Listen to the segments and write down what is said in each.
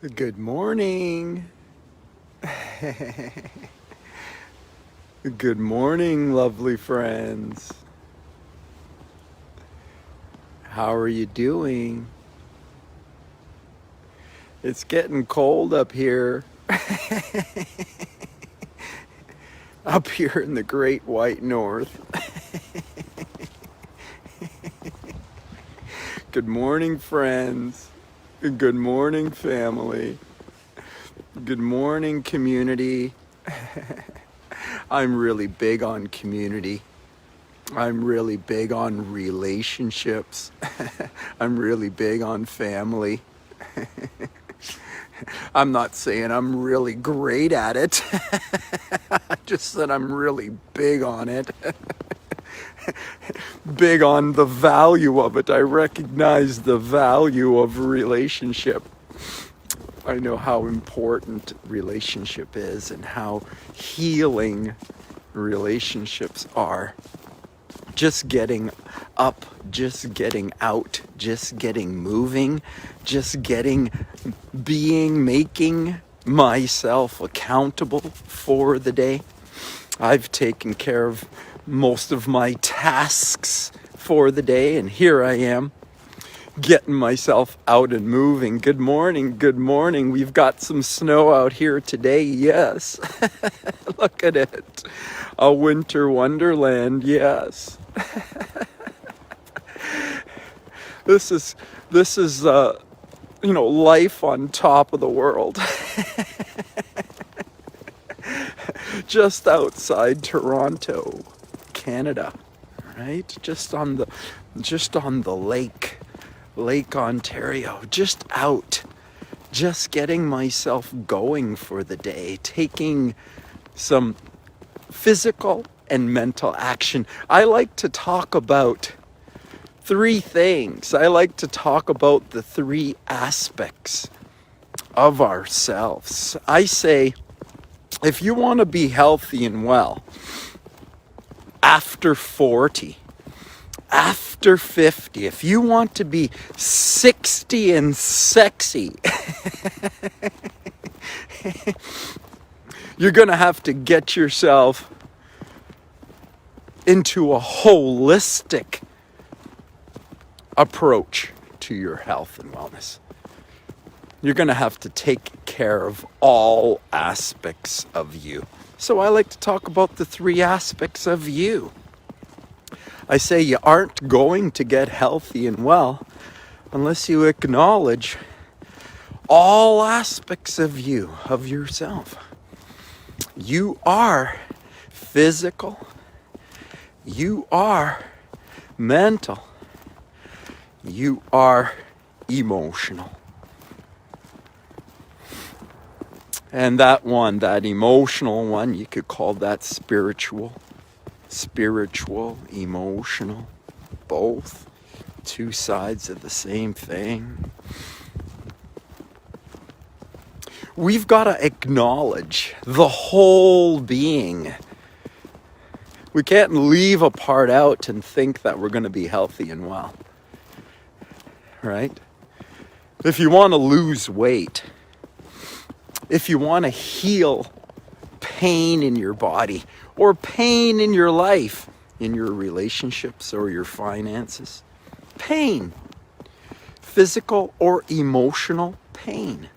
Good morning. Good morning, lovely friends. How are you doing? It's getting cold up here. Up here in the great white north. Good morning, friends. Good morning, family. Good morning, community. I'm really big on community. I'm really big on relationships. I'm really big on family. I'm not saying I'm really great at it. I just said I'm really big on it. Big on the value of it. I recognize the value of relationship. I know how important relationship is and how healing relationships are. Just getting up, just getting out, just getting moving, just making myself accountable for the day. I've taken care of most of my tasks for the day, and here I am getting myself out and moving. Good morning, good morning. We've got some snow out here today, yes. Look at it. A winter wonderland, yes. This is life on top of the world. Just outside Toronto, Canada, right? Just on the Lake Ontario, just out, just getting myself going for the day, taking some physical and mental action. I like to talk about three things. I like to talk about the three aspects of ourselves. I say, if you want to be healthy and well, after 40, after 50, if you want to be 60 and sexy, you're going to have to get yourself into a holistic approach to your health and wellness. You're going to have to take care of all aspects of you. So I like to talk about the three aspects of you. I say you aren't going to get healthy and well unless you acknowledge all aspects of you, of yourself. You are physical. You are mental. You are emotional. And that emotional one, you could call that spiritual, emotional, both two sides of the same thing. We've got to acknowledge the whole being. We can't leave a part out and think that we're going to be healthy and well, right? If you want to lose weight, if you want to heal pain in your body or pain in your life, in your relationships or your finances, pain, physical or emotional pain.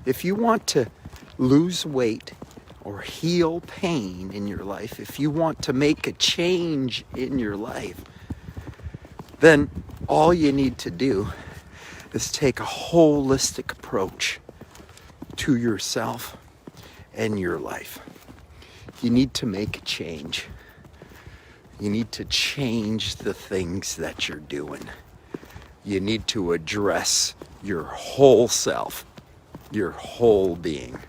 If you want to lose weight or heal pain in your life, if you want to make a change in your life, then all you need to do is take a holistic approach to yourself and your life. You need to make a change. You need to change the things that you're doing. You need to address your whole self, your whole being.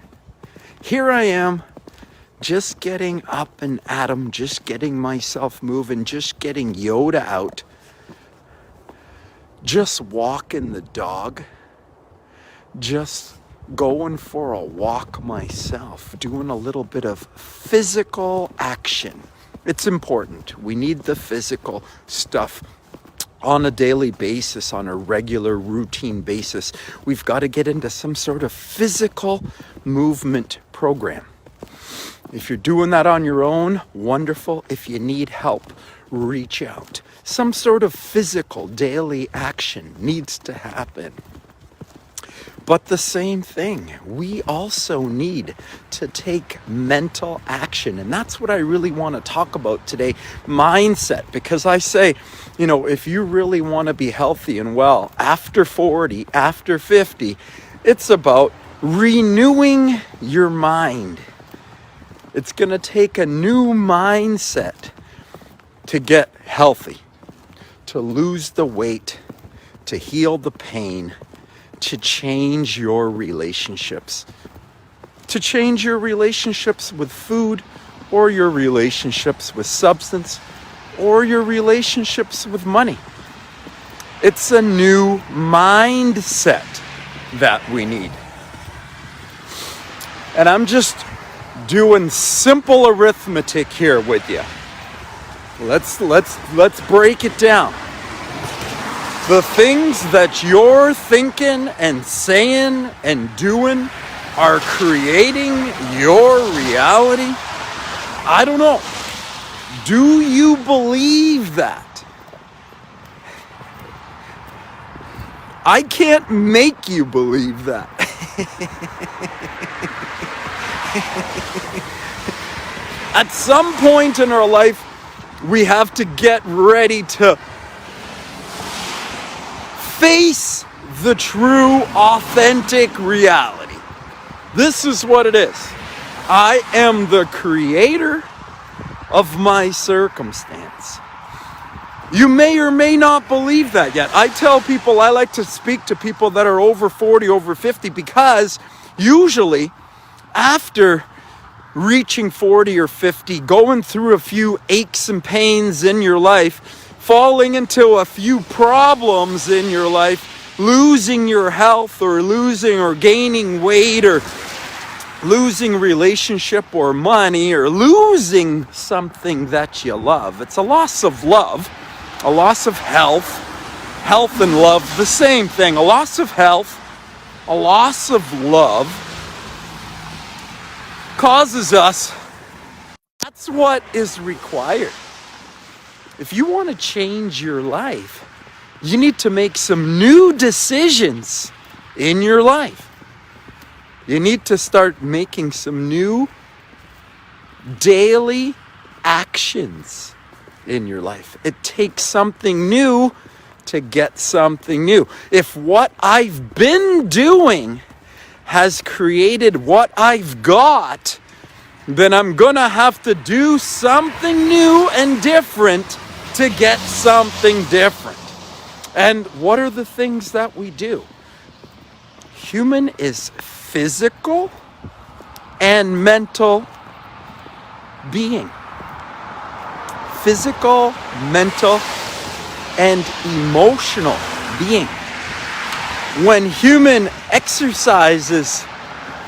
Here I am, just getting up and at 'em, just getting myself moving, just getting Yoda out, just walking the dog, just going for a walk myself, doing a little bit of physical action. It's important. We need the physical stuff on a daily basis, on a regular routine basis. We've got to get into some sort of physical movement program. If you're doing that on your own, wonderful. If you need help, reach out. Some sort of physical daily action needs to happen. But the same thing, we also need to take mental action. And that's what I really want to talk about today, mindset. Because I say, if you really want to be healthy and well, after 40, after 50, it's about renewing your mind. It's going to take a new mindset to get healthy, to lose the weight, to heal the pain, to change your relationships. To change your relationships with food, or your relationships with substance, or your relationships with money. It's a new mindset that we need. And I'm just doing simple arithmetic here with you. Let's break it down. The things that you're thinking and saying and doing are creating your reality. I don't know. Do you believe that? I can't make you believe that. At some point in our life, we have to get ready to face the true, authentic reality. This is what it is. I am the creator of my circumstance. You may or may not believe that yet. I tell people, I like to speak to people that are over 40, over 50, because usually after reaching 40 or 50, going through a few aches and pains in your life, falling into a few problems in your life, losing your health or losing or gaining weight or losing relationship or money or losing something that you love. It's a loss of love, a loss of health. Health and love, the same thing. A loss of health, a loss of love causes us. That's what is required. If you want to change your life, you need to make some new decisions in your life. You need to start making some new daily actions in your life. It takes something new to get something new. If what I've been doing has created what I've got, then I'm gonna have to do something new and different to get something different. And what are the things that we do? Human is physical and mental being. Physical, mental, and emotional being. When human exercises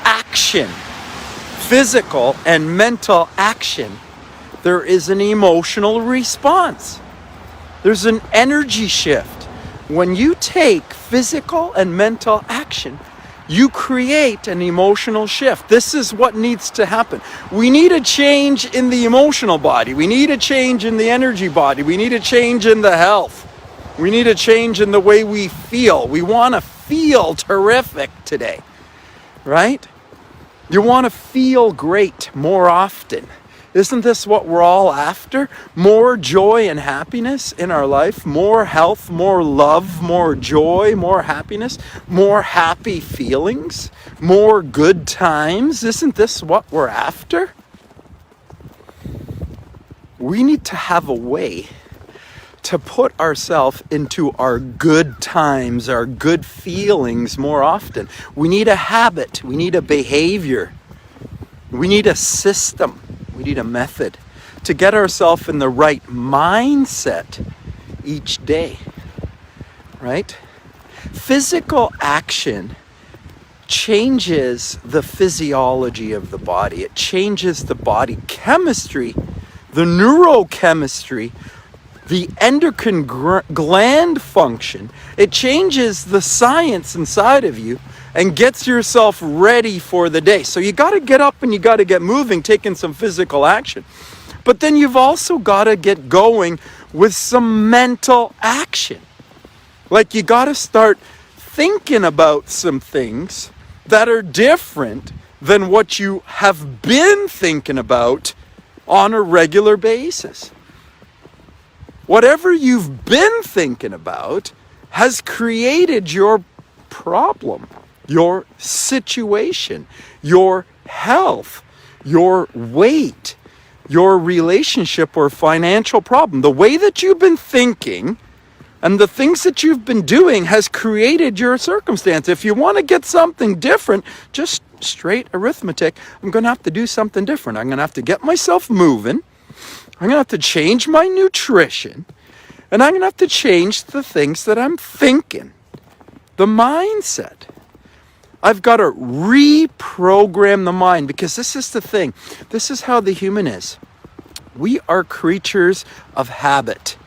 action, physical and mental action, there is an emotional response. There's an energy shift. When you take physical and mental action, you create an emotional shift. This is what needs to happen. We need a change in the emotional body. We need a change in the energy body. We need a change in the health. We need a change in the way we feel. We want to feel terrific today, right? You want to feel great more often. Isn't this what we're all after? More joy and happiness in our life, more health, more love, more joy, more happiness, more happy feelings, more good times. Isn't this what we're after? We need to have a way to put ourselves into our good times, our good feelings more often. We need a habit. We need a behavior. We need a system. We need a method to get ourselves in the right mindset each day, right? Physical action changes the physiology of the body. It changes the body chemistry, the neurochemistry the endocrine gland function. It changes the science inside of you and gets yourself ready for the day. So you got to get up and you got to get moving, taking some physical action. But then you've also got to get going with some mental action. Like you got to start thinking about some things that are different than what you have been thinking about on a regular basis. Whatever you've been thinking about has created your problem, your situation, your health, your weight, your relationship or financial problem. The way that you've been thinking and the things that you've been doing has created your circumstance. If you want to get something different, just straight arithmetic, I'm going to have to do something different. I'm going to have to get myself moving. I'm going to have to change my nutrition. And I'm going to have to change the things that I'm thinking. The mindset. I've got to reprogram the mind, because this is the thing. This is how the human is. We are creatures of habit.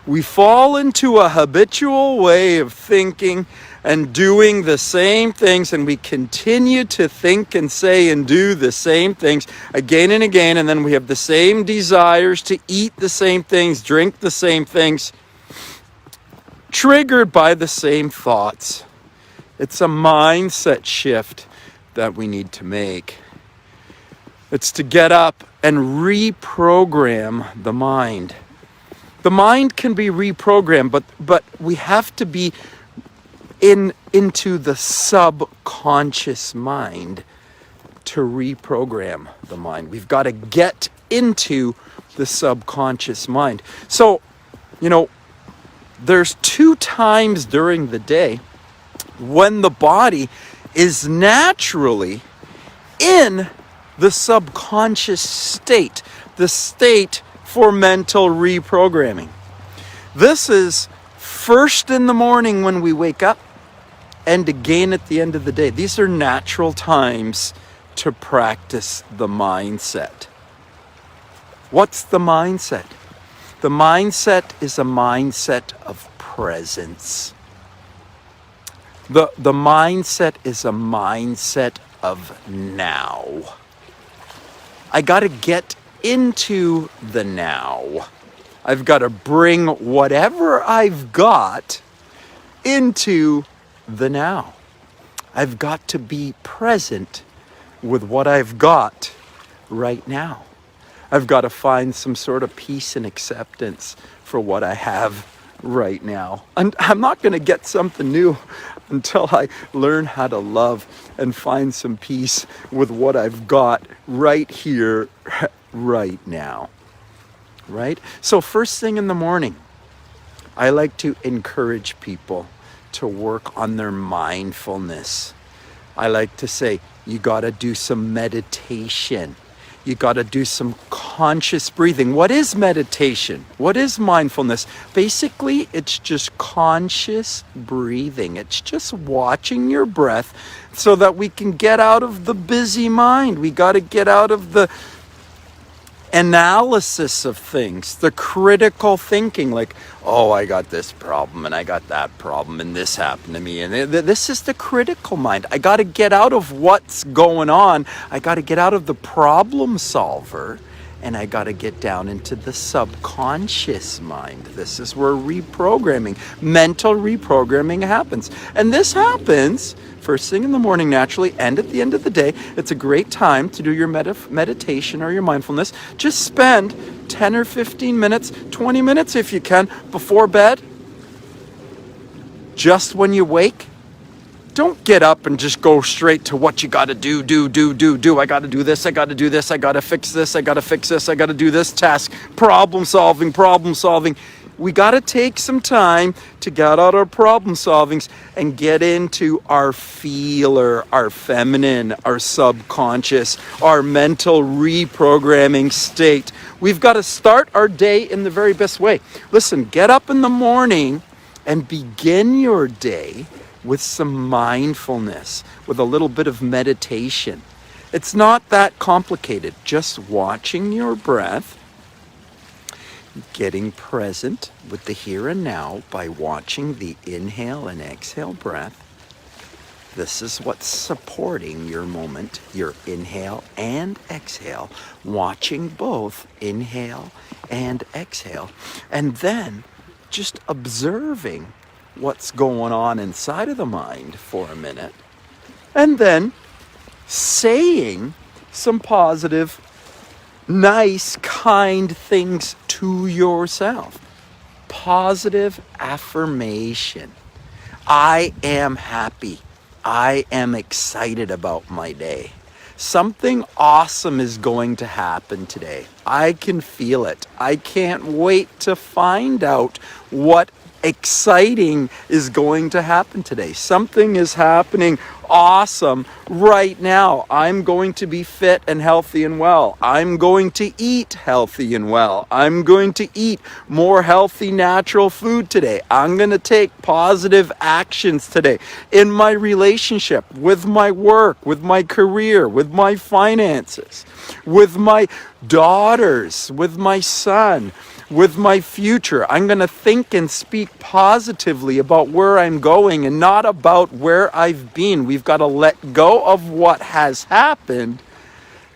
We fall into a habitual way of thinking and doing the same things, and we continue to think and say and do the same things again and again, and then we have the same desires to eat the same things, drink the same things, triggered by the same thoughts. It's a mindset shift that we need to make. It's to get up and reprogram the mind. The mind can be reprogrammed, but we have to be into the subconscious mind to reprogram the mind. We've got to get into the subconscious mind. So, there's 2 times during the day when the body is naturally in the subconscious state, the state for mental reprogramming. This is first in the morning when we wake up, and again at the end of the day. These are natural times to practice the mindset. What's the mindset? The mindset is a mindset of presence. The mindset is a mindset of now. I got to get into the now. I've got to bring whatever I've got into the now. I've got to be present with what I've got right now. I've got to find some sort of peace and acceptance for what I have right now. And I'm not going to get something new until I learn how to love and find some peace with what I've got right here, right now. Right? So first thing in the morning, I like to encourage people to work on their mindfulness. I like to say, you got to do some meditation. You got to do some conscious breathing. What is meditation? What is mindfulness? Basically, it's just conscious breathing. It's just watching your breath so that we can get out of the busy mind. We got to get out of the analysis of things, the critical thinking, like, oh, I got this problem and I got that problem and this happened to me, and this is the critical mind. I got to get out of what's going on. I got to get out of the problem solver, and I got to get down into the subconscious mind. This is where reprogramming, mental reprogramming happens. And this happens first thing in the morning naturally, and at the end of the day. It's a great time to do your meditation or your mindfulness. Just spend 10 or 15 minutes, 20 minutes if you can, before bed. Just when you wake. Don't get up and just go straight to what you got to do. I got to do this, I got to do this, I got to fix this, I got to fix this, I got to do this task. Problem solving. We got to take some time to get out our problem solvings and get into our feeler, our feminine, our subconscious, our mental reprogramming state. We've got to start our day in the very best way. Listen, get up in the morning and begin your day with some mindfulness, with a little bit of meditation. It's not that complicated. Just watching your breath, getting present with the here and now by watching the inhale and exhale breath. This is what's supporting your moment, your inhale and exhale, watching both inhale and exhale, and then just observing what's going on inside of the mind for a minute, and then saying some positive, nice, kind things to yourself. Positive affirmation. I am happy. I am excited about my day. Something awesome is going to happen today. I can feel it. I can't wait to find out what exciting is going to happen today. Something is happening awesome right now. I'm going to be fit and healthy and well. I'm going to eat healthy and well. I'm going to eat more healthy, natural food today. I'm going to take positive actions today in my relationship, with my work, with my career, with my finances, with my daughters, with my son, with my future. I'm going to think and speak positively about where I'm going and not about where I've been. We've got to let go of what has happened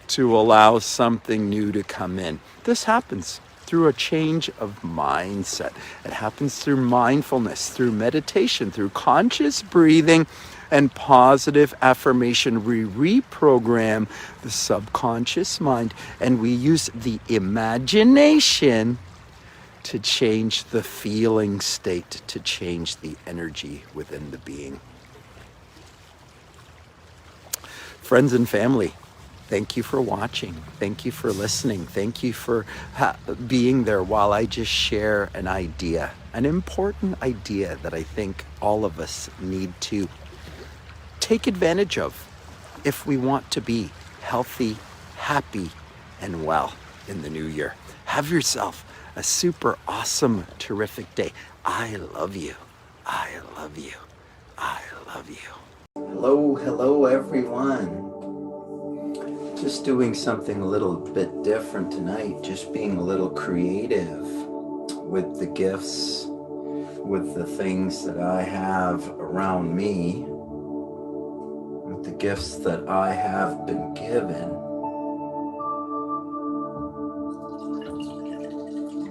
to allow something new to come in. This happens through a change of mindset. It happens through mindfulness, through meditation, through conscious breathing and positive affirmation. We reprogram the subconscious mind and we use the imagination to change the feeling state, to change the energy within the being. Friends and family, thank you for watching. Thank you for listening. Thank you for being there while I just share an idea, an important idea that I think all of us need to take advantage of if we want to be healthy, happy, and well in the new year. Have yourself a super awesome, terrific day. I love you. I love you. I love you. Hello, everyone. Just doing something a little bit different tonight. Just being a little creative with the gifts, with the things that I have around me, with the gifts that I have been given.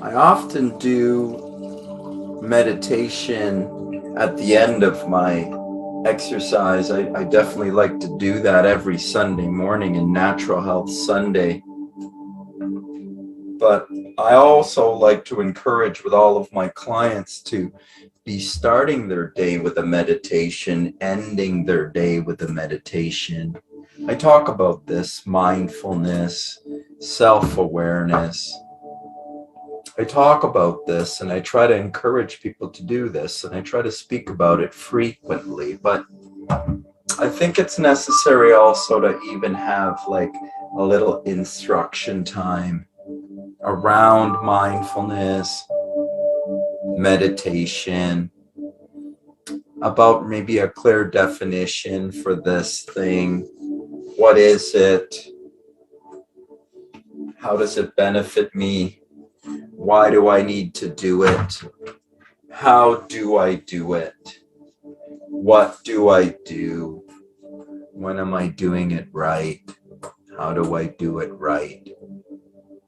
I often do meditation at the end of my exercise. I definitely like to do that every Sunday morning in Natural Health Sunday. But I also like to encourage with all of my clients to be starting their day with a meditation, ending their day with a meditation. I talk about this mindfulness, self-awareness. I talk about this and I try to encourage people to do this and I try to speak about it frequently, but I think it's necessary also to even have like a little instruction time around mindfulness, meditation, about maybe a clear definition for this thing. What is it? How does it benefit me? Why do I need to do it? How do I do it? What do I do? When am I doing it right? How do I do it right?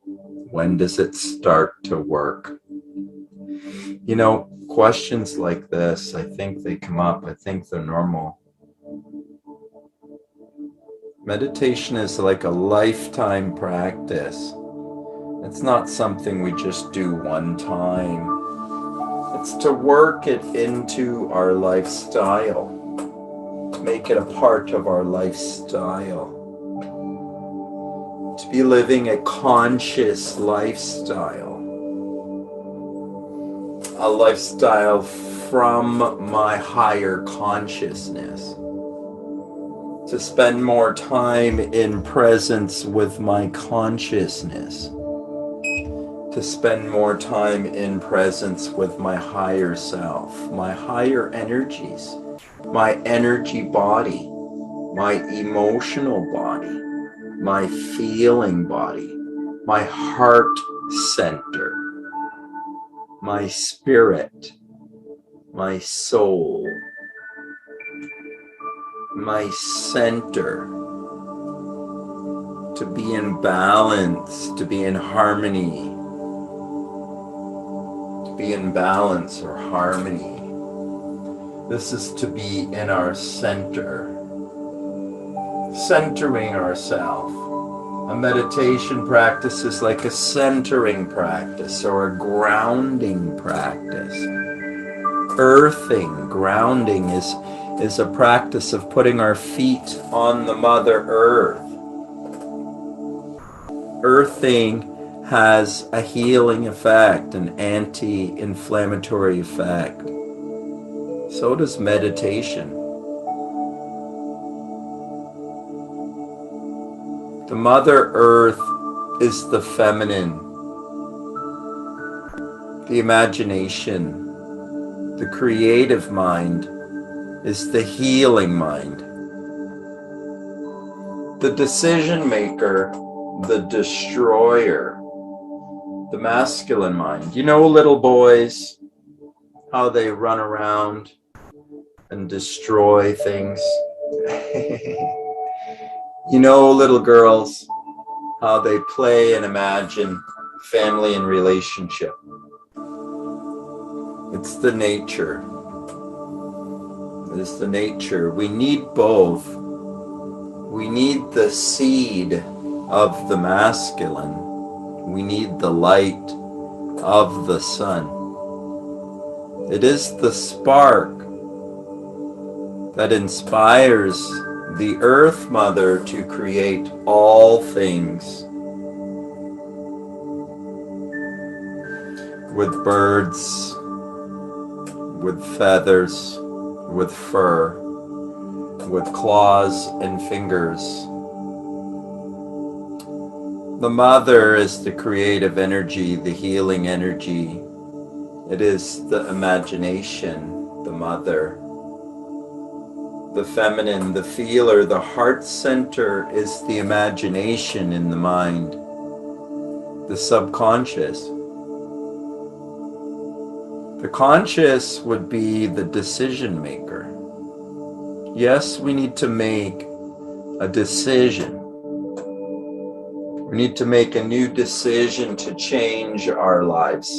When does it start to work? You know, questions like this, I think they come up. I think they're normal. Meditation is like a lifetime practice. It's not something we just do one time. It's to work it into our lifestyle, make it a part of our lifestyle, to be living a conscious lifestyle, a lifestyle from my higher consciousness, to spend more time in presence with my consciousness, to spend more time in presence with my higher self, my higher energies, my energy body, my emotional body, my feeling body, my heart center, my spirit, my soul, my center, to be in balance, to be in harmony, to be in balance or harmony. This is to be in our center, centering ourselves. A meditation practice is like a centering practice or a grounding practice. Earthing, grounding is a practice of putting our feet on the Mother Earth. Earthing has a healing effect, an anti-inflammatory effect. So does meditation. The Mother Earth is the feminine, the imagination, the creative mind is the healing mind. The decision maker, the destroyer, the masculine mind. You know, little boys, how they run around and destroy things. You know, little girls, how they play and imagine family and relationship. It's the nature. It's the nature. We need both. We need the seed of the masculine. We need the light of the sun. It is the spark that inspires the Earth Mother to create all things. With birds, with feathers, with fur, with claws and fingers. The Mother is the creative energy, the healing energy. It is the imagination, the Mother. The feminine, the feeler, the heart center is the imagination in the mind, the subconscious. The conscious would be the decision maker. Yes, we need to make a decision. We need to make a new decision to change our lives.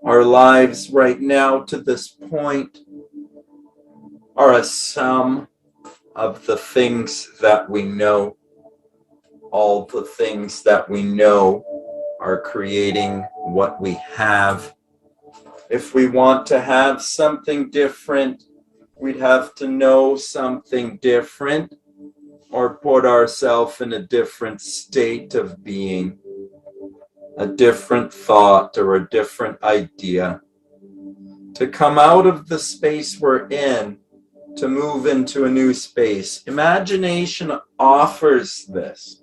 Our lives right now to this point are a sum of the things that we know. All the things that we know are creating what we have. If we want to have something different, we'd have to know something different or put ourselves in a different state of being, a different thought or a different idea. To come out of the space we're in, to move into a new space. Imagination offers this.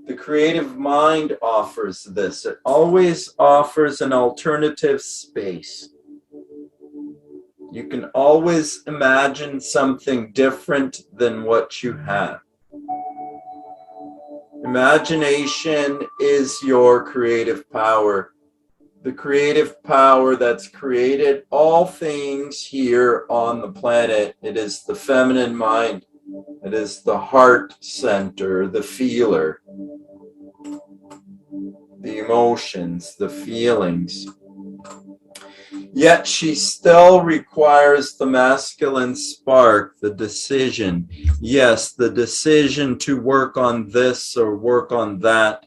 The creative mind offers this. It always offers an alternative space. You can always imagine something different than what you have. Imagination is your creative power. The creative power that's created all things here on the planet. It is the feminine mind. It is the heart center, the feeler, the emotions, the feelings. Yet she still requires the masculine spark, the decision. Yes, the decision to work on this or work on that,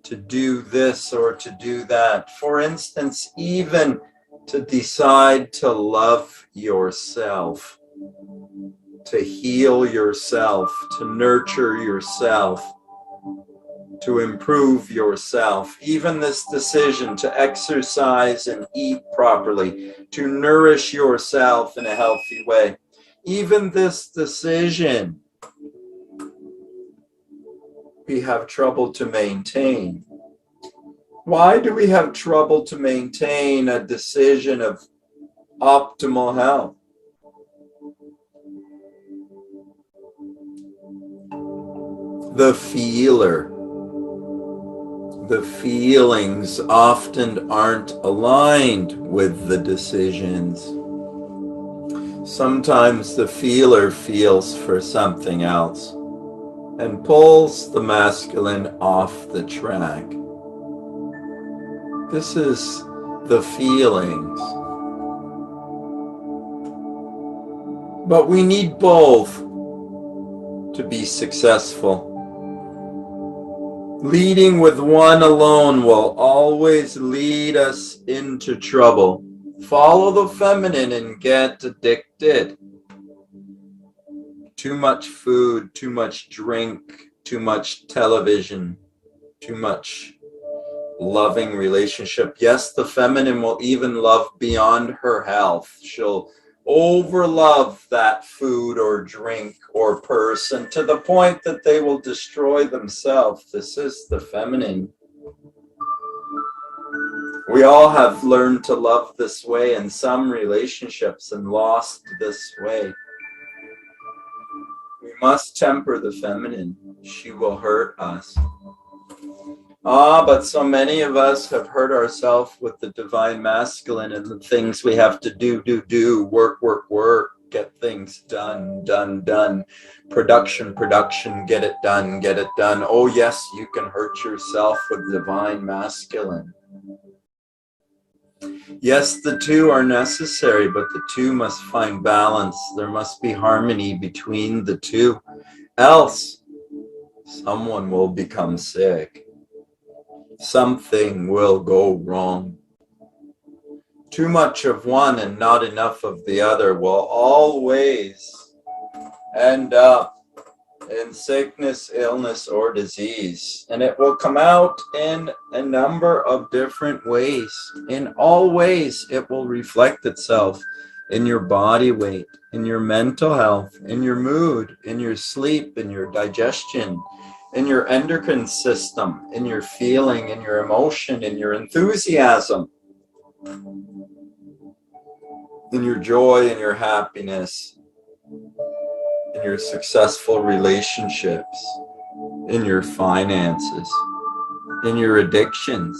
to do this or to do that. For instance, even to decide to love yourself, to heal yourself, to nurture yourself, to improve yourself. Even this decision to exercise and eat properly, to nourish yourself in a healthy way. Even this decision we have trouble to maintain. Why do we have trouble to maintain a decision of optimal health? The feeler, The feelings often aren't aligned with the decisions. Sometimes the feeler feels for something else and pulls the masculine off the track. This is the feelings. But we need both to be successful. Leading with one alone will always lead us into trouble. Follow the feminine and get addicted. Too much food, too much drink, too much television, too much loving relationship. Yes, the feminine will even love beyond her health. She'll overlove that food or drink or person to the point that they will destroy themselves. This is the feminine. We all have learned to love this way in some relationships and lost this way. We must temper the feminine. She will hurt us. But so many of us have hurt ourselves with the divine masculine and the things we have to do, work, get things done. Production, get it done. Oh yes, you can hurt yourself with divine masculine. Yes, the two are necessary, but the two must find balance. There must be harmony between the two. Else, someone will become sick. Something will go wrong. Too much of one and not enough of the other will always end up in sickness, illness, or disease. And it will come out in a number of different ways. In all ways, it will reflect itself in your body weight, in your mental health, in your mood, in your sleep, in your digestion, in your endocrine system, in your feeling, in your emotion, in your enthusiasm, in your joy, in your happiness, in your successful relationships, in your finances, in your addictions,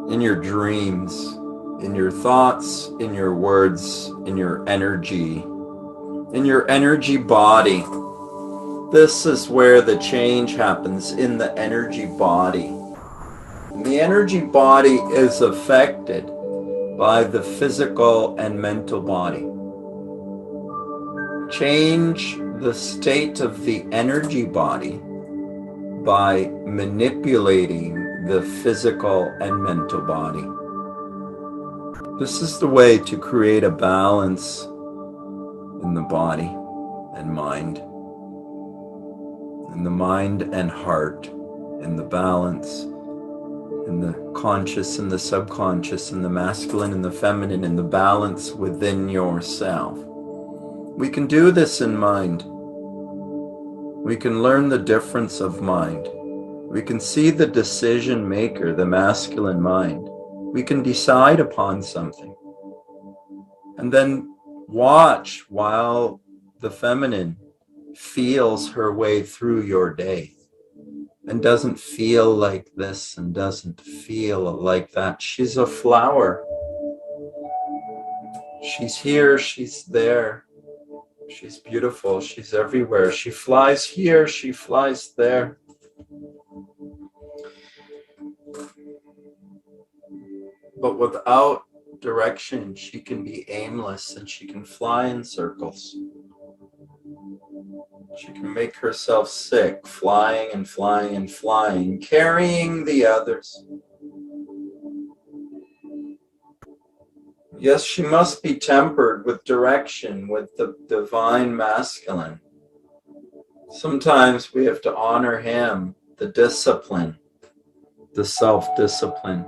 in your dreams, in your thoughts, in your words, in your energy body. This is where the change happens, in the energy body. The energy body is affected by the physical and mental body. Change the state of the energy body by manipulating the physical and mental body. This is the way to create a balance in the body and mind, in the mind and heart, in the balance, in the conscious and the subconscious, in the masculine and the feminine, in the balance within yourself. We can do this in mind. We can learn the difference of mind. We can see the decision maker, the masculine mind. We can decide upon something. And then watch while the feminine feels her way through your day and doesn't feel like this and doesn't feel like that. She's a flower. She's here, she's there. She's beautiful, she's everywhere. She flies here, she flies there. But without direction, she can be aimless and she can fly in circles. She can make herself sick, flying and flying and flying, carrying the others. Yes, she must be tempered with direction, with the divine masculine. Sometimes we have to honor him, the discipline, the self-discipline.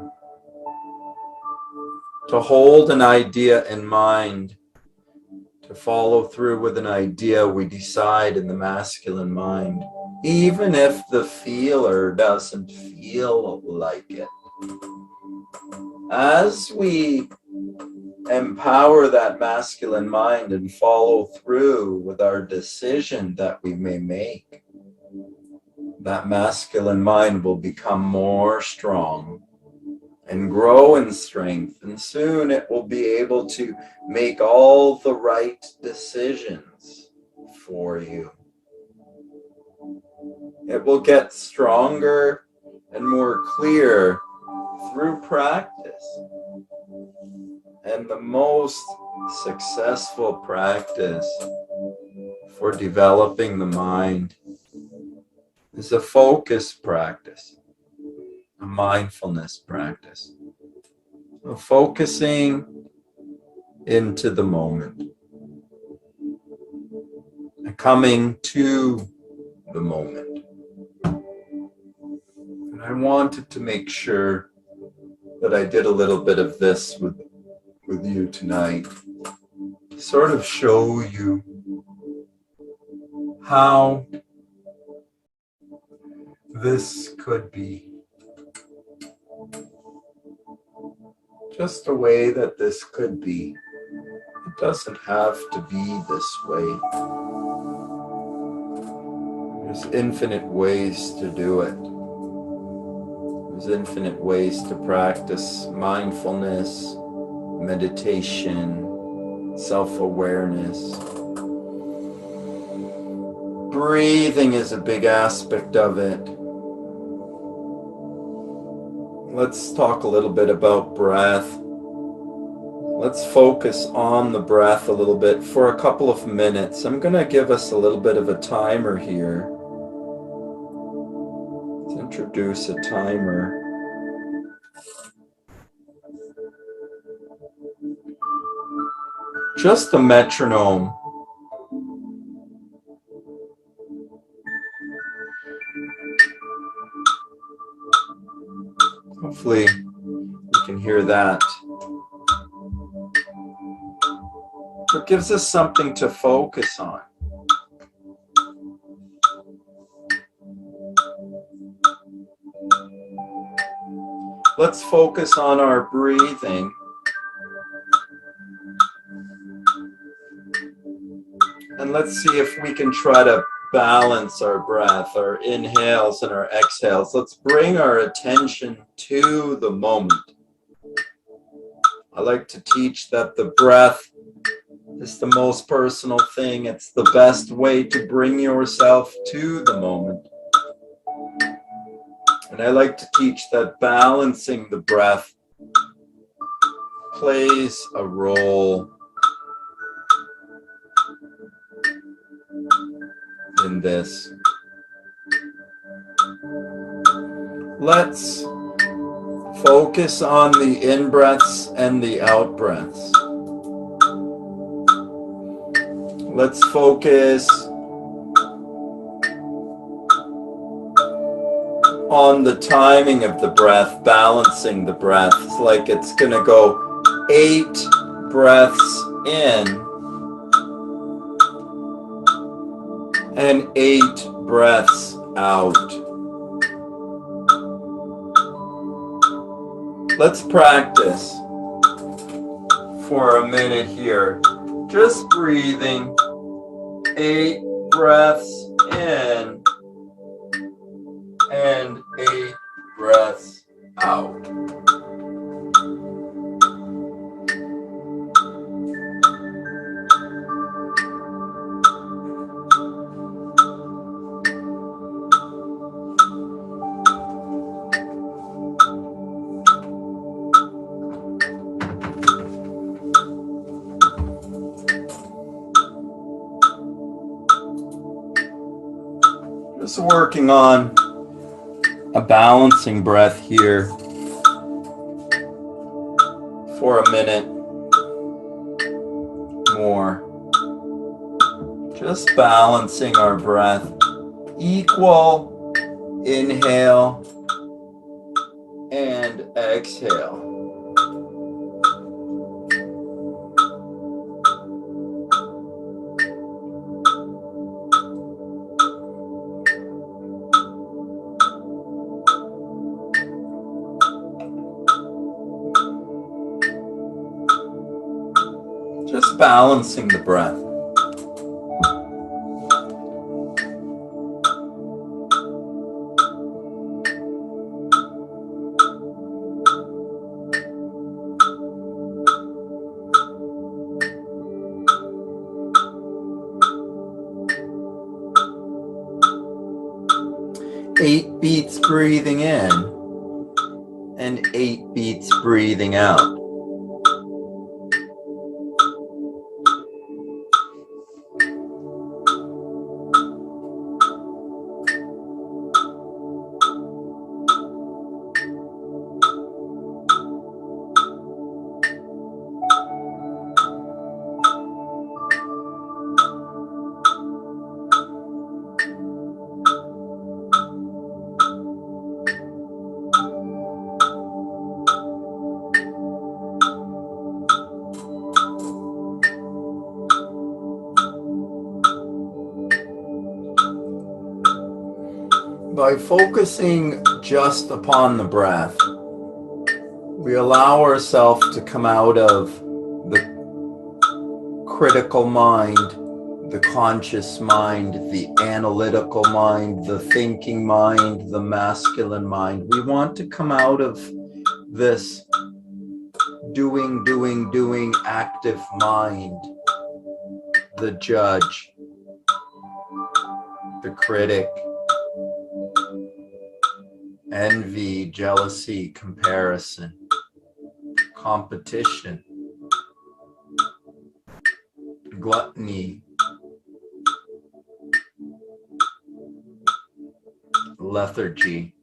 To hold an idea in mind, to follow through with an idea we decide in the masculine mind, even if the feeler doesn't feel like it. As we empower that masculine mind and follow through with our decision that we may make, that masculine mind will become more strong and grow in strength, and soon it will be able to make all the right decisions for you. It will get stronger and more clear through practice. And the most successful practice for developing the mind is a focus practice, a mindfulness practice. So focusing into the moment, and coming to the moment. And I wanted to make sure that I did a little bit of this with you tonight, to sort of show you how this could be. Just a way that this could be. It doesn't have to be this way. There's infinite ways to do it. There's infinite ways to practice mindfulness, meditation, self-awareness. Breathing is a big aspect of it. Let's talk a little bit about breath. Let's focus on the breath a little bit for a couple of minutes. I'm going to give us a little bit of a timer here. Let's introduce a timer. Just a metronome. Hopefully you can hear that. It gives us something to focus on. Let's focus on our breathing. And let's see if we can try to balance our breath, our inhales and our exhales. Let's bring our attention to the moment. I like to teach that the breath is the most personal thing. It's the best way to bring yourself to the moment. And I like to teach that balancing the breath plays a role in this. Let's focus on the in-breaths and the out-breaths. Let's focus on the timing of the breath, balancing the breath. It's like it's going to go 8 breaths in and 8 breaths out. Let's practice for a minute here. Just breathing 8 breaths in and 8 breaths out. Just working on a balancing breath here for a minute more. Just balancing our breath. Equal inhale and exhale. Just balancing the breath. breathing in and 8 beats breathing out. By focusing just upon the breath, we allow ourselves to come out of the critical mind, the conscious mind, the analytical mind, the thinking mind, the masculine mind. We want to come out of this doing active mind, the judge, the critic, envy, jealousy, comparison, competition, gluttony, lethargy,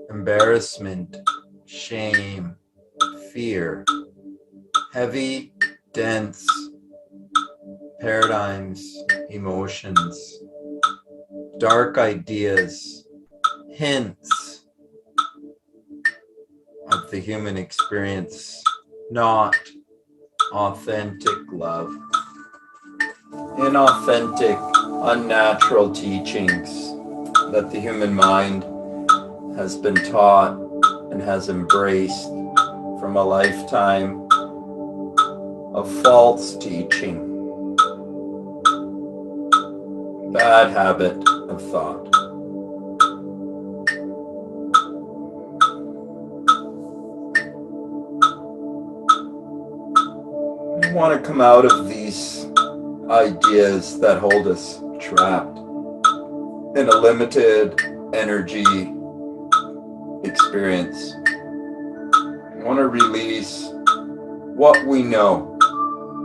embarrassment, shame, fear, heavy, dense paradigms, emotions, dark ideas, hints of the human experience, not authentic love, inauthentic, unnatural teachings that the human mind has been taught and has embraced from a lifetime of false teaching, bad habit of thought. We want to come out of these ideas that hold us trapped in a limited energy experience. We want to release what we know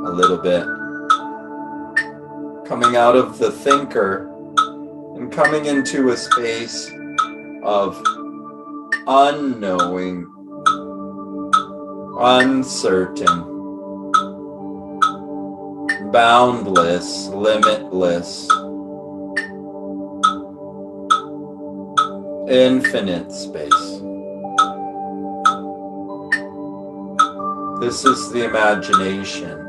a little bit, coming out of the thinker and coming into a space of unknowing, uncertain, boundless, limitless, infinite space. This is the imagination.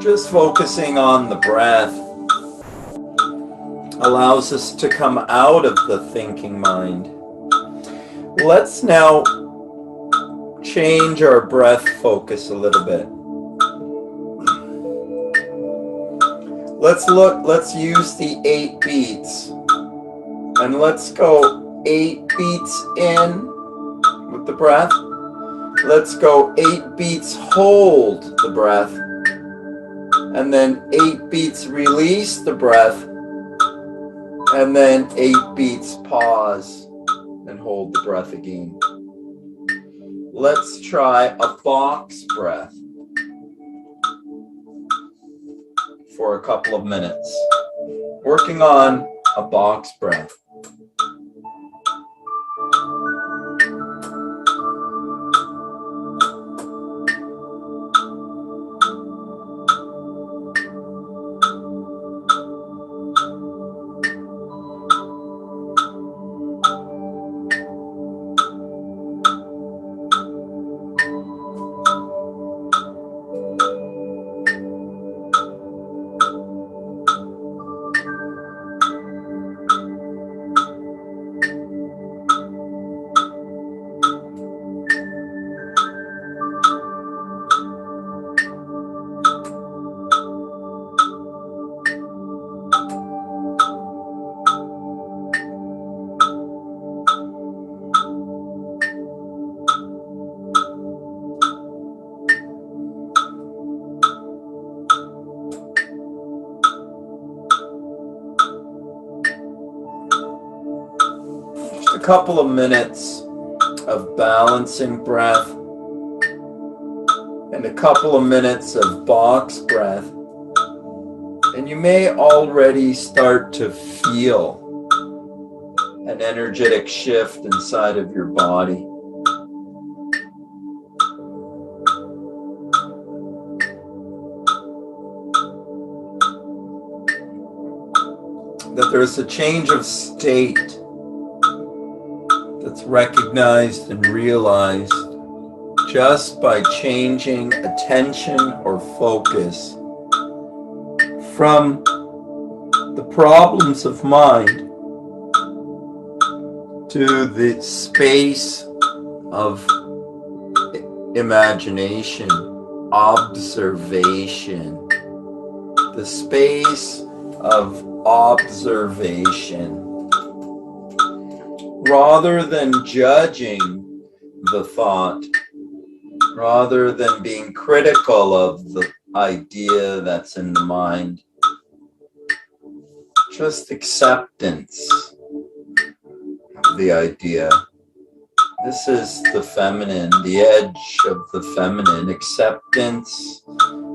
Just focusing on the breath allows us to come out of the thinking mind. Let's now change our breath focus a little bit. Let's use the 8 beats, and let's go 8 beats in with the breath. Let's go 8 beats, hold the breath, and then 8 beats, release the breath, and then 8 beats, pause and hold the breath again. Let's try a box breath for a couple of minutes. Working on a box breath. couple of minutes of balancing breath and a couple of minutes of box breath, and you may already start to feel an energetic shift inside of your body. That there's a change of state that's recognized and realized just by changing attention or focus from the problems of mind to the space of imagination, observation, the space of observation, rather than judging the thought, rather than being critical of the idea that's in the mind. Just acceptance of the idea. This is the feminine, the edge of the feminine. Acceptance,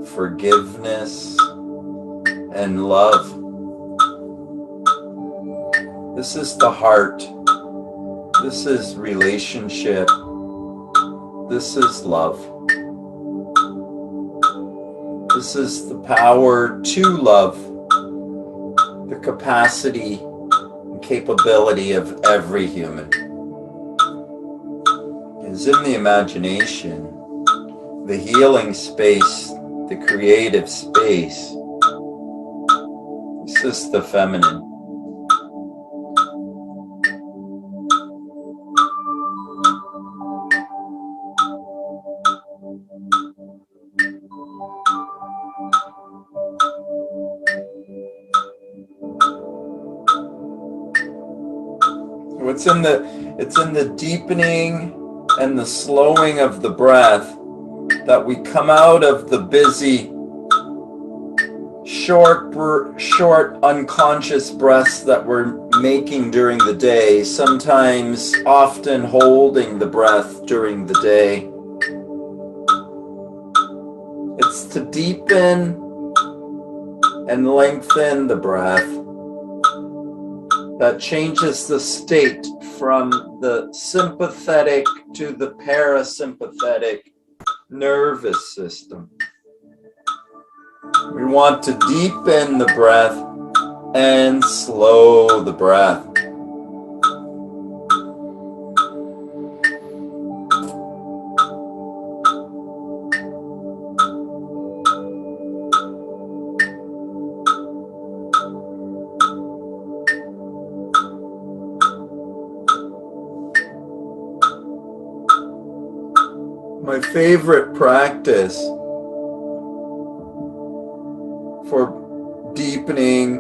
forgiveness, and love. This is the heart. This is relationship. This is love. This is the power to love, the capacity and capability of every human. It is in the imagination, the healing space, the creative space. This is the feminine. It's in the deepening and the slowing of the breath that we come out of the busy, short unconscious breaths that we're making during the day, sometimes often holding the breath during the day. It's to deepen and lengthen the breath that changes the state from the sympathetic to the parasympathetic nervous system. We want to deepen the breath and slow the breath. My favorite practice for deepening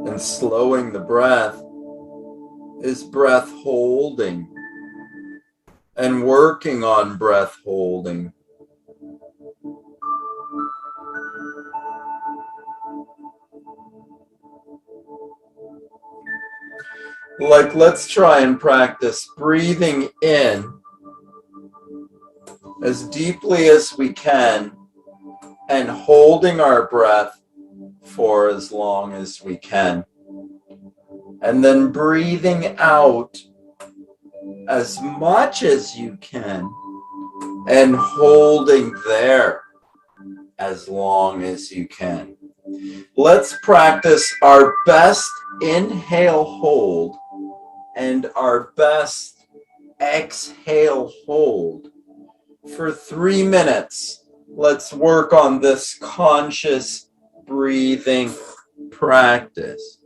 and slowing the breath is breath holding and working on breath holding. Like, let's try and practice breathing in as deeply as we can and holding our breath for as long as we can. And then breathing out as much as you can and holding there as long as you can. Let's practice our best inhale hold and our best exhale hold for 3 minutes. Let's work on this conscious breathing practice.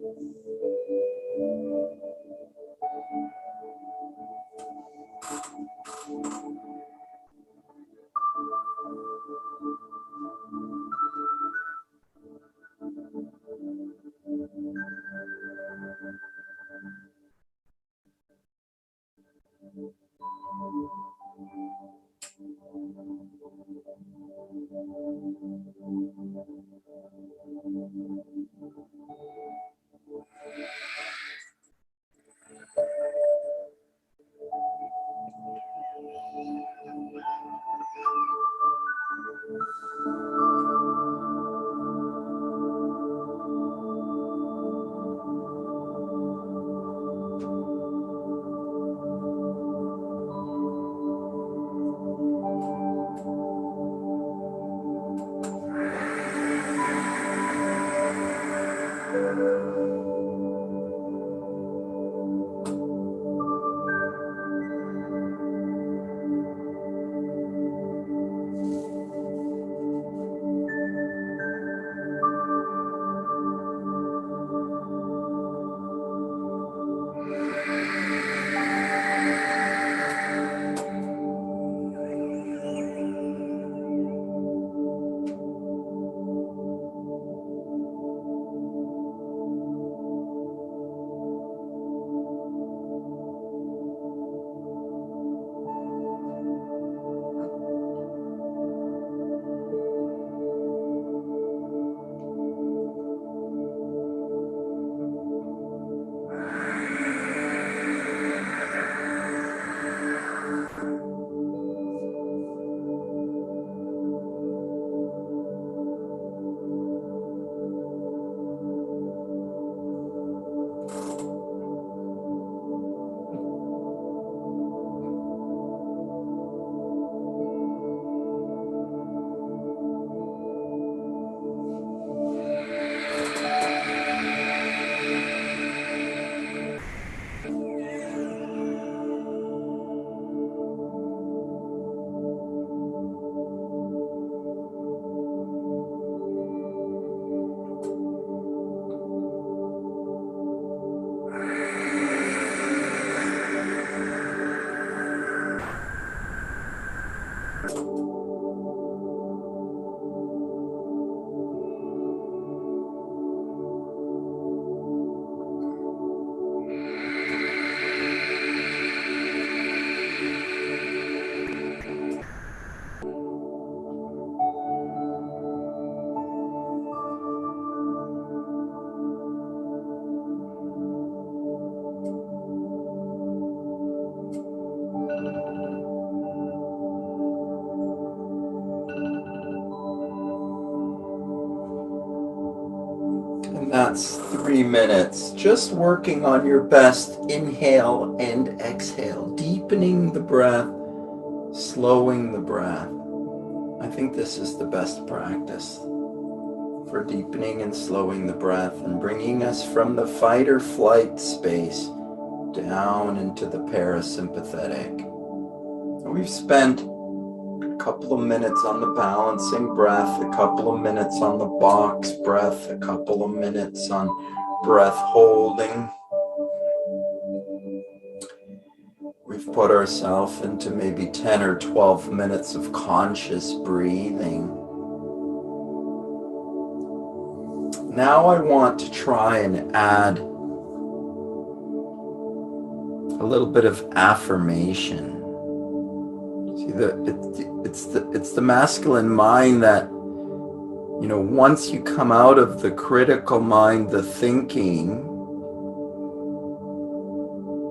And that's 3 minutes. Just working on your best inhale and exhale, deepening the breath, slowing the breath. I think this is the best practice for deepening and slowing the breath and bringing us from the fight or flight space down into the parasympathetic. We've spent a couple of minutes on the balancing breath, a couple of minutes on the box breath, a couple of minutes on breath holding. We've put ourselves into maybe 10 or 12 minutes of conscious breathing. Now I want to try and add a little bit of affirmation. See, it's the masculine mind that, once you come out of the critical mind, the thinking,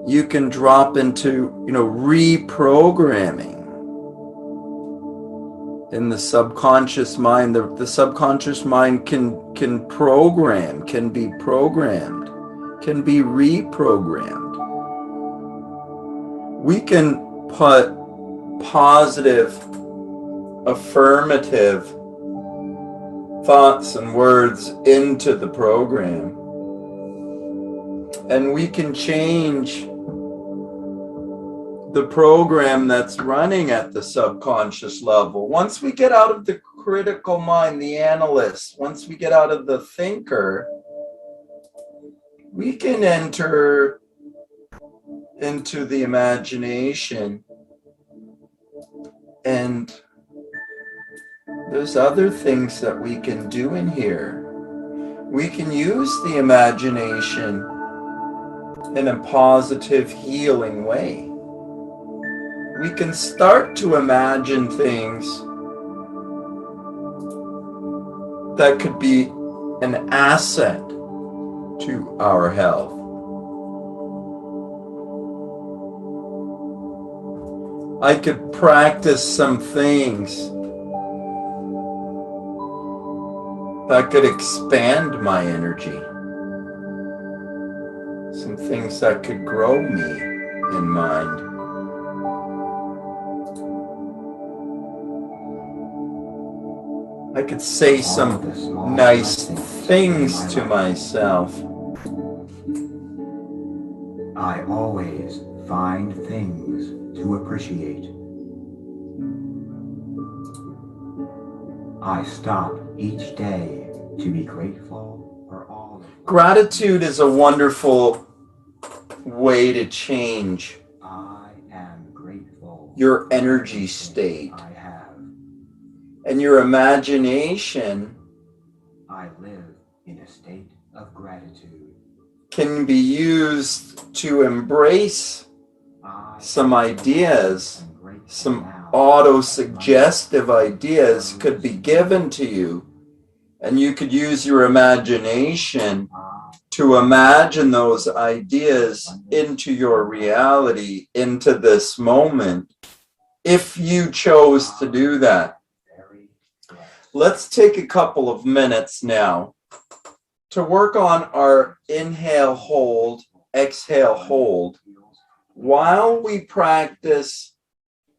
you can drop into, reprogramming. In the subconscious mind, the subconscious mind can program, can be programmed, can be reprogrammed. We can put positive, affirmative thoughts and words into the program, and we can change the program that's running at the subconscious level. Once we get out of the critical mind, the analyst, once we get out of the thinker, we can enter into the imagination. And there's other things that we can do in here. We can use the imagination in a positive, healing way. We can start to imagine things that could be an asset to our health. I could practice some things that could expand my energy. Some things that could grow me in mind. I could say some nice things to myself. I always find things to appreciate. I stop each day to be grateful for all. Gratitude is a wonderful way to change I am grateful your energy state I have. and your imagination. I live in a state of gratitude. Can be used to embrace some ideas, some auto-suggestive ideas could be given to you, and you could use your imagination to imagine those ideas into your reality, into this moment, if you chose to do that. Let's take a couple of minutes now to work on our inhale, hold, exhale, hold, while we practice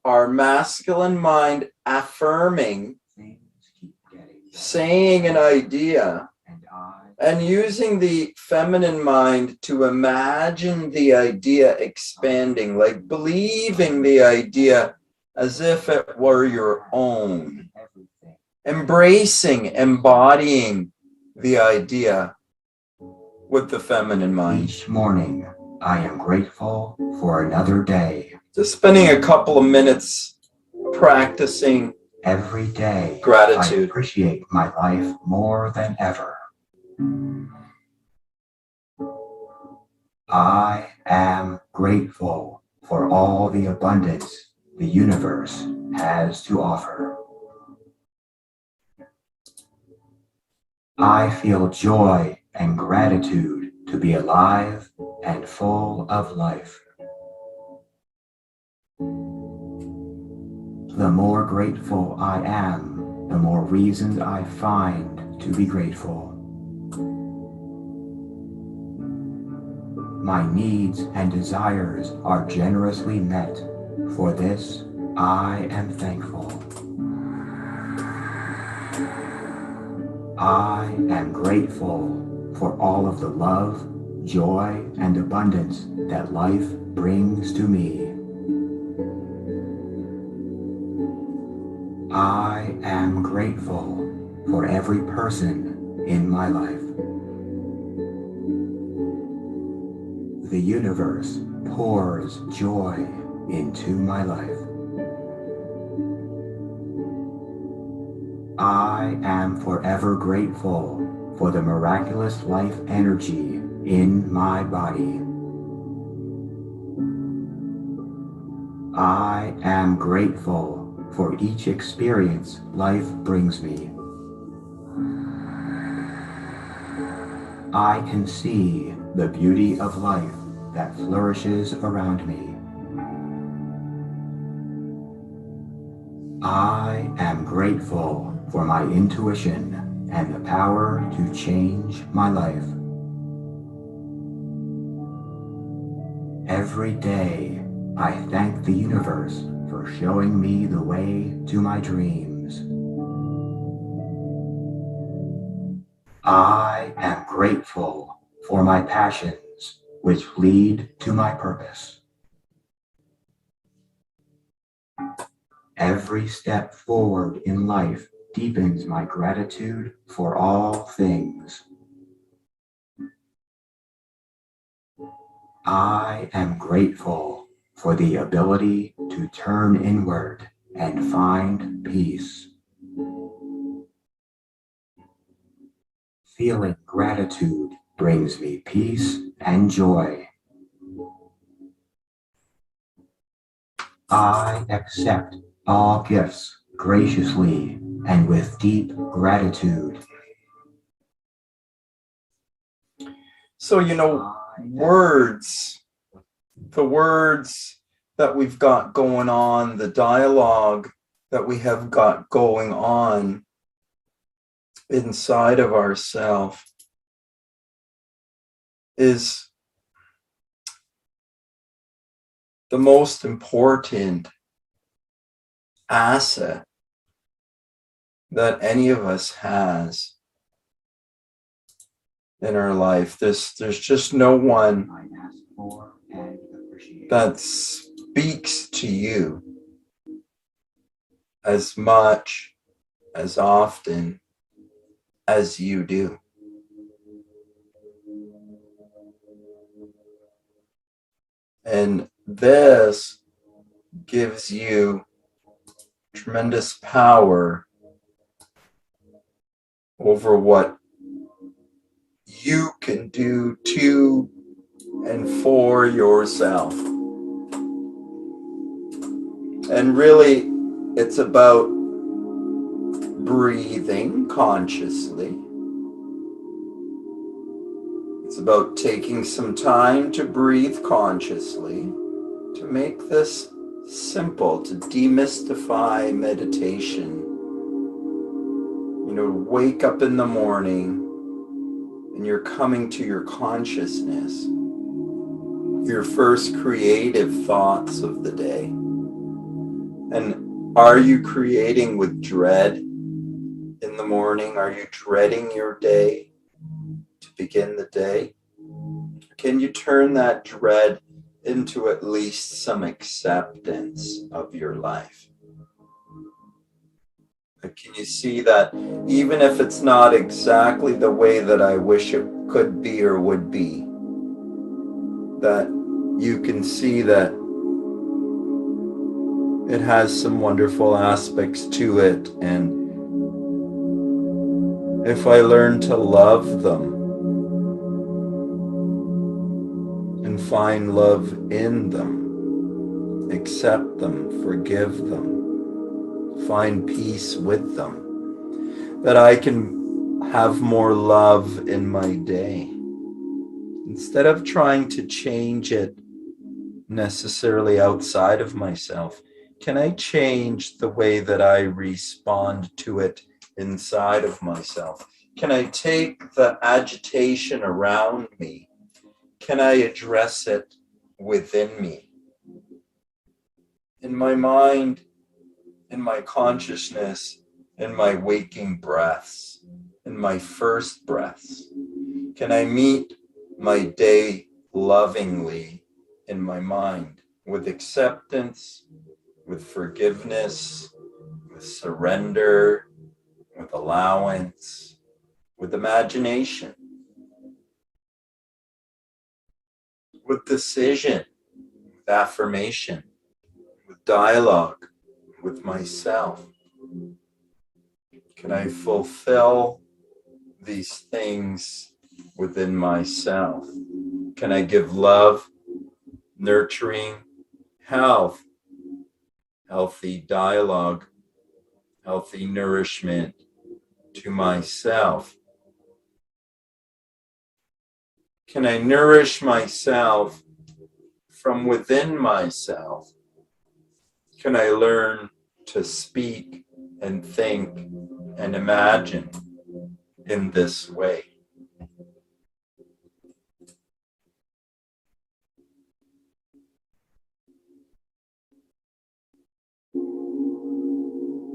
our masculine mind affirming, saying an idea, and using the feminine mind to imagine the idea expanding, like believing the idea as if it were your own, embracing, embodying the idea with the feminine mind. Each morning, I am grateful for another day. Just spending a couple of minutes practicing Every day, gratitude. I appreciate my life more than ever. I am grateful for all the abundance the universe has to offer. I feel joy and gratitude to be alive and full of life. The more grateful I am, the more reasons I find to be grateful. my needs and desires are generously met. For this, I am thankful. I am grateful for all of the love, joy, and abundance that life brings to me. I am grateful for every person in my life. The universe pours joy into my life. I am forever grateful for the miraculous life energy in my body. I am grateful for each experience life brings me. I can see the beauty of life that flourishes around me. I am grateful for my intuition and the power to change my life. Every day, I thank the universe for showing me the way to my dreams. I am grateful for my passions, which lead to my purpose. Every step forward in life deepens my gratitude for all things. I am grateful for the ability to turn inward and find peace. Feeling gratitude brings me peace and joy. I accept all gifts graciously and with deep gratitude. So, words, the words that we've got going on, the dialogue that we have got going on inside of ourselves is the most important asset that any of us has in our life. There's just no one that speaks to you as much, as often as you do. And this gives you tremendous power over what you can do to and for yourself. And really, it's about breathing consciously. It's about taking some time to breathe consciously, to make this simple, to demystify meditation. Wake up in the morning and you're coming to your consciousness, your first creative thoughts of the day. And are you creating with dread in the morning? Are you dreading your day to begin the day? Can you turn that dread into at least some acceptance of your life? Can you see that even if it's not exactly the way that I wish it could be or would be, that you can see that it has some wonderful aspects to it, and if I learn to love them and find love in them, accept them, forgive them, find peace with them, that I can have more love in my day. Instead of trying to change it necessarily outside of myself, can I change the way that I respond to it inside of myself? Can I take the agitation around me? can I address it within me? In my mind, in my consciousness, in my waking breaths, in my first breaths? Can I meet my day lovingly in my mind with acceptance, with forgiveness, with surrender, with allowance, with imagination, with decision, with affirmation, with dialogue with myself? Can I fulfill these things within myself? Can I give love, nurturing, health, healthy dialogue, healthy nourishment to myself? Can I nourish myself from within myself? Can I learn to speak and think and imagine in this way?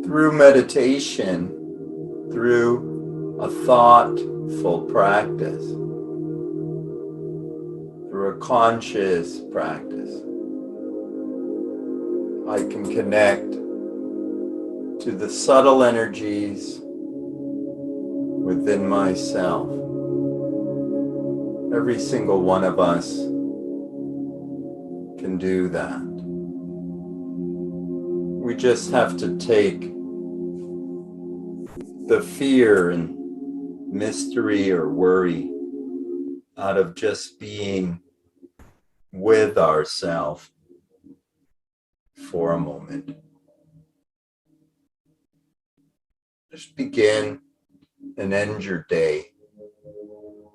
Through meditation, through a thoughtful practice, through a conscious practice, I can connect to the subtle energies within myself. Every single one of us can do that. We just have to take the fear and mystery or worry out of just being with ourselves for a moment. Just begin and end your day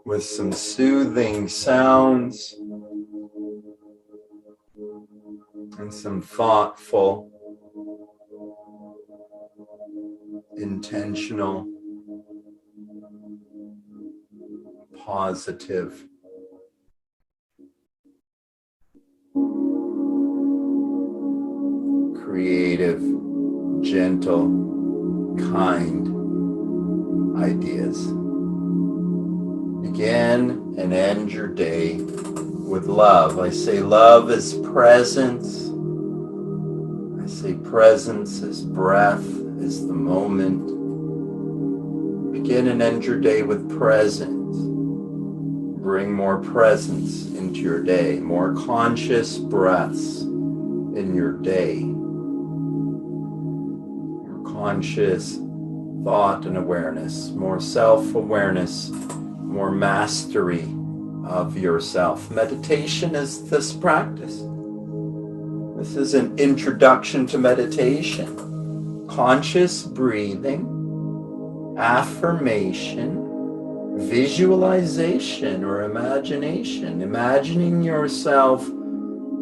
with some soothing sounds and some thoughtful, intentional, positive, creative, gentle, kind ideas. Begin and end your day with love. I say love is presence. I say presence is breath, is the moment. Begin and end your day with presence. Bring more presence into your day, more conscious breaths in your day. More conscious thought and awareness, more self-awareness, more mastery of yourself. Meditation is this practice. This is an introduction to meditation. Conscious breathing, affirmation, visualization or imagination. Imagining yourself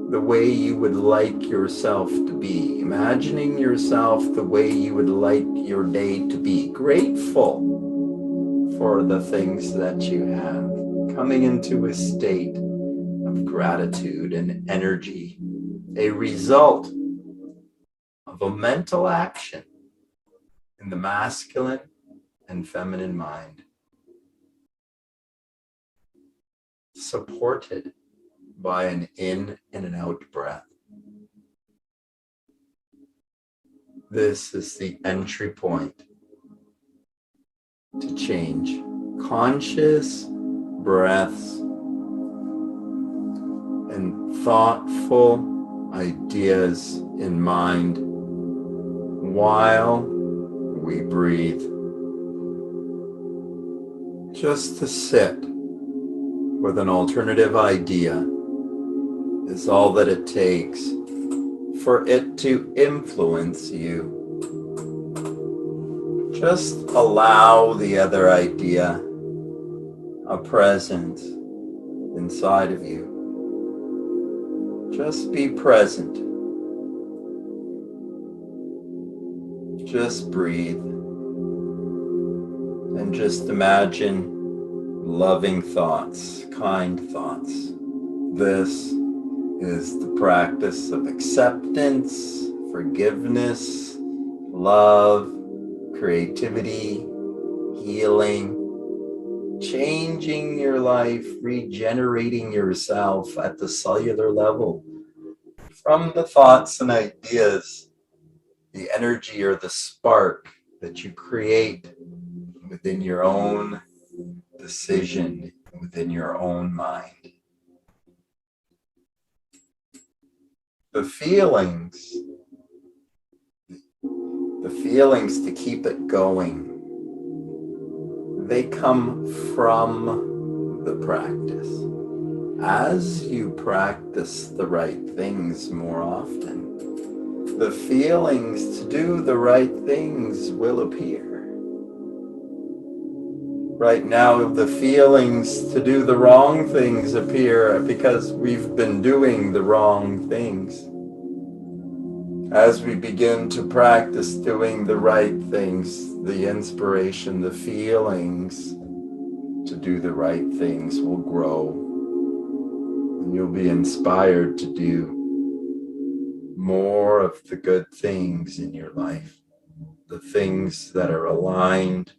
the way you would like yourself to be. Imagining yourself the way you would like your day to be. Grateful for the things that you have. Coming into a state of gratitude and energy. A result of a mental action in the masculine and feminine mind. Supported by an in and an out breath. This is the entry point to change. Conscious breaths and thoughtful ideas in mind while we breathe. Just to sit with an alternative idea is all that it takes for it to influence you. Just allow the other idea a presence inside of you. Just be present. Just breathe. And just imagine loving thoughts, kind thoughts This is the practice of acceptance, forgiveness, love, creativity, healing, changing your life, regenerating yourself at the cellular level from the thoughts and ideas, the energy or the spark that you create within your own decision, within your own mind. The feelings to keep it going, they come from the practice. As you practice the right things more often, the feelings to do the right things will appear. Right now, the feelings to do the wrong things appear because we've been doing the wrong things. As we begin to practice doing the right things, the inspiration, the feelings to do the right things will grow. And you'll be inspired to do more of the good things in your life, the things that are aligned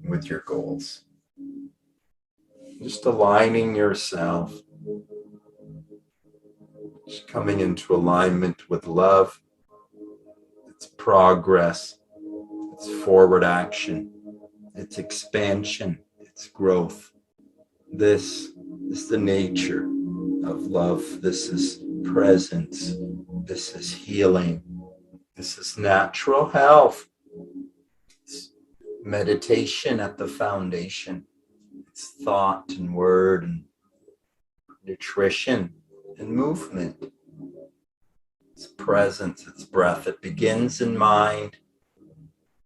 with your goals. Just aligning yourself, just coming into alignment with love. It's progress, it's forward action, it's expansion, it's growth. This is the nature of love. This is presence. This is healing. This is natural health. It's meditation at the foundation. It's thought and word and nutrition and movement. It's presence, it's breath. It begins in mind.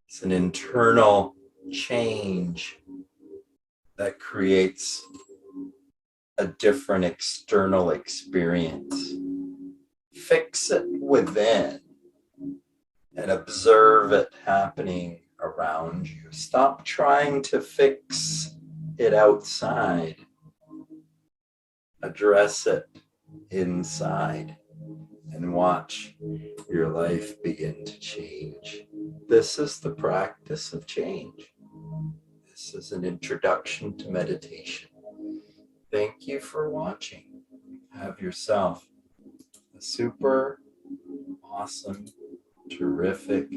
It's an internal change that creates a different external experience. Fix it within and observe it happening around you. Stop trying to fix it outside. Address it inside and watch your life begin to change. This is the practice of change. This is an introduction to meditation. Thank you for watching. Have yourself a super awesome, terrific